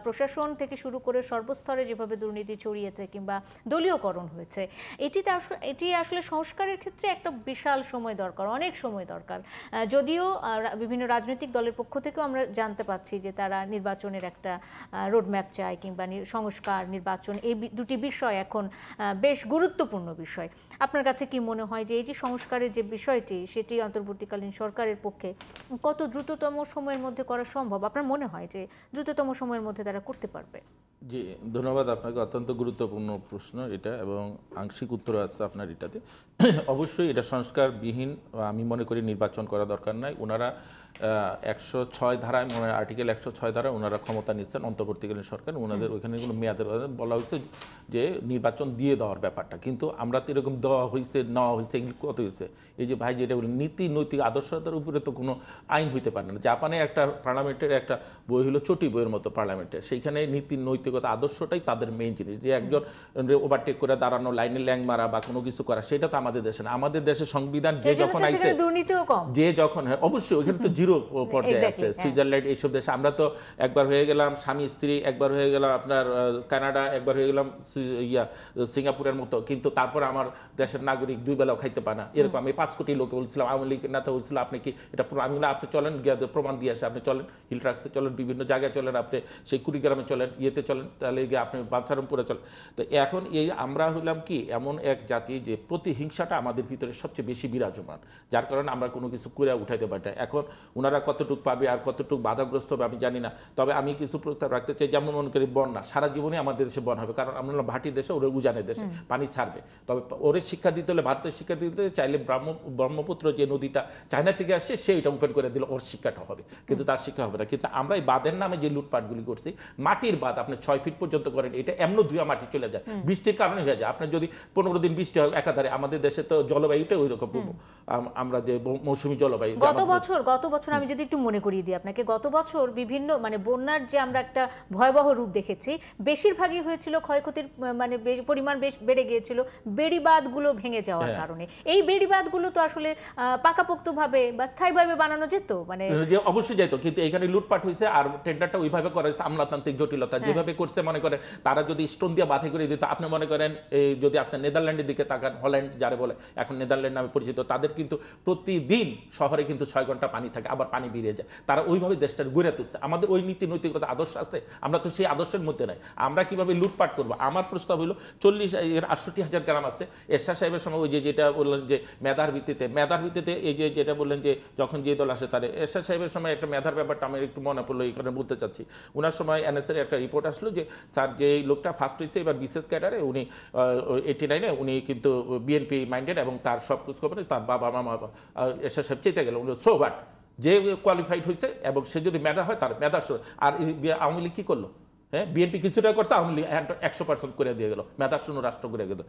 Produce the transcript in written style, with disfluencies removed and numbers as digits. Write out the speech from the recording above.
প্রশাসন থেকে শুরু করে সর্বস্তরে যেভাবে দুর্নীতি ছড়িয়েছে কিংবা দলীয়করণ হয়েছে, এটি আসলে সংস্কারের ক্ষেত্রে একটা বিশাল সময় দরকার, অনেক সময় দরকার। যদিও বিভিন্ন রাজনৈতিক দলের পক্ষ থেকেও আমরা জানতে পাচ্ছি যে তারা নির্বাচনের একটা রোডম্যাপ চায় কিংবা সংস্কার, নির্বাচন, এই দুটি বিষয় এখন বেশ গুরুত্বপূর্ণ বিষয়। আপনার কাছে কি মনে হয় যে এই যে সংস্কারের যে বিষয়টি, সেটি অন্তর্বর্তীকালীন সরকারের পক্ষে কত দ্রুততম সময়ের মধ্যে করা সম্ভব? আপনার মনে হয় যে দ্রুততম সময়ের মধ্যে তারা করতে পারবে? জি, ধন্যবাদ আপনাকে। অত্যন্ত গুরুত্বপূর্ণ প্রশ্ন এটা, এবং আংশিক উত্তর আছে আপনার এটাতে। অবশ্যই এটা সংস্কারবিহীন আমি মনে করি নির্বাচন করা দরকার নাই। ওনারা 106 ধারায়, মনে হয় আর্টিকেল 106 ধারায় ওনারা ক্ষমতা নিচ্ছেন অন্তর্বর্তীকালীন সরকার। ওনাদের ওইখানে কোনো মেয়াদের বলা হয়েছে যে নির্বাচন দিয়ে দেওয়ার ব্যাপারটা, কিন্তু আমরা তো এরকম দেওয়া হয়েছে, নেওয়া হয়েছে, এগুলো কত হয়েছে? এই যে ভাই যেটা বলি, নীতি নৈতিক আদর্শতার উপরে তো কোনো আইন হইতে পারে না। জাপানে একটা পার্লামেন্টের একটা বই হলো চটি বইয়ের মতো পার্লামেন্টের, সেইখানে নীতি নৈতিকতা আদর্শটাই তাদের মেইন জিনিস। যে একজন ওভারটেক করে দাঁড়ানো, লাইনে ল্যাং মারা বা কোনো কিছু করা, সেটা তো আমাদের দেশে না। আমাদের দেশে সংবিধান যে যখন আইছে, যে যখন, হ্যাঁ অবশ্যই ওখানে তো জিরো পর্যায়ে আছে। সুইজারল্যান্ড, এইসব দেশে আমরা তো একবার হয়ে গেলাম স্বামী স্ত্রী, একবার হয়ে গেলাম আপনার কানাডা, একবার হয়ে গেলাম সিঙ্গাপুরের মতো, কিন্তু তারপর আমার দেশের নাগরিক 2 বেলাও খাইতে পারে না। এরকম আমি 5 কোটি লোকে বলছিলাম, আওয়ামী লীগ নেতা বলছিল আপনি কি এটা আমি বললাম আপনি চলেন, প্রমাণ দিয়ে আসে, আপনি চলেন হিল ট্রাক্সে চলেন, বিভিন্ন জায়গায় চলেন, আপনি সেই কুড়িগ্রামে চলেন, ইয়েতে চলেন, তাহলে গিয়ে আপনি বাঞ্ছারামপুরে চলেন। তো এখন এই আমরা হইলাম কি এমন এক জাতি যে প্রতিহিংসাটা আমাদের ভিতরে সবচেয়ে বেশি বিরাজমান, যার কারণে আমরা কোনো কিছু করে উঠাইতে পারি না। এখন ওনারা কতটুক পাবে আর কতটুক বাধাগ্রস্ত হবে আমি জানি না, তবে আমি কিছু প্রস্তাব রাখতে চাই। যেমন মনে করি বন্যা, সারা জীবনে আমাদের দেশে বন্যা হবে, কারণ আমরা ভাটি দেশে, ওরা উজানের দেশে, পানি ছাড়বে। তবে ওরে শিক্ষা দিতে হলে, ভারতের শিক্ষা দিতে চাইলে ব্রহ্মপুত্র যে নদীটা চায়না থেকে আসছে, সে এটা ওপেন করে দিলে ওর শিক্ষাটা হবে, কিন্তু তার শিক্ষা হবে না। কিন্তু আমরা এই বাঁধের নামে যে লুটপাটগুলি করছি, মাটির বাঁধ আপনি 6 ফিট পর্যন্ত করেন, এটা এমন ধুয়া মাটি চলে যায়, বৃষ্টির কারণে হয়ে যায়। আপনার যদি 15 দিন বৃষ্টি হয় একাধারে, আমাদের দেশে তো জলবায়ুটা ওই রকম, আমরা যে মৌসুমী জলবায়ু। গত বছর আমি যদি একটু মনে করিয়ে দিই আপনাকে, গত বছর বিভিন্ন বন্যার যে আমরা একটা ভয়াবহ রূপ দেখেছি, বেশিরভাগই হয়েছিল ক্ষয়ক্ষতির পরিমাণ বেশ বেড়ে গিয়েছিল বেড়িবাঁধগুলো ভেঙে যাওয়ার কারণে। এই বেড়িবাঁধগুলো তো আসলে পাকাপোক্তভাবে বা স্থায়ীভাবে বানানো যেত, অবশ্যই যেত, কিন্তু এখানে লুটপাট হয়েছে। আর টেন্ডারটা ওইভাবে করা হয়েছে, আমলাতান্ত্রিক জটিলতা যেভাবে করছে, মনে করেন তারা যদি স্টোন দিয়ে বাধাই করে দিত, আপনি মনে করেন যদি আসেন নেদারল্যান্ডের দিকে তাকান, হল্যান্ড যারা বলে এখন নেদারল্যান্ড নামে পরিচিত, তাদের কিন্তু প্রতিদিন শহরে কিন্তু 6 ঘন্টা পানি থাকে, আবার পানি বেরিয়ে যায়। তারা ওইভাবে দেশটা গড়ে তুলছে। আমাদের ওই নীতি নৈতিকতা আদর্শ আছে, আমরা তো সেই আদর্শের মধ্যে নাই। আমরা কিভাবে লুটপাট করবো? আমার প্রস্তাব হলো 68,000 গ্রাম আছে। এরশাদ সাহেবের সময় ওই যেটা বললেন যে মেধার ভিত্তিতে এই যেটা বললেন যে যখন যে দল আসে তারা, এরশাদ সাহেবের সময় একটা মেধার ব্যাপারটা আমি একটু মনে পড়লো, এই কারণে বলতে চাচ্ছি। ওনার সময় এনএসএর একটা রিপোর্ট আসলো যে স্যার যে লোকটা ফার্স্ট হয়েছে এবার বিশেষ ক্যাডারে, উনি 89-এ উনি কিন্তু বিএনপি মাইন্ডেড, এবং তার সব খোঁজ খবর তার বাবা মামা এরশাদ সাহেব চেতে গেল। উনি সো বাট যে কোয়ালিফাইড হয়েছে এবং সে যদি মেধা হয়, তার মেধা। আর আওয়ামী লীগ কী করলো? হ্যাঁ, বিএনপি কিছুটা করছে, আওয়ামী লীগ 100% করে দিয়ে গেল, মেধাশূন্য রাষ্ট্র করে গেল।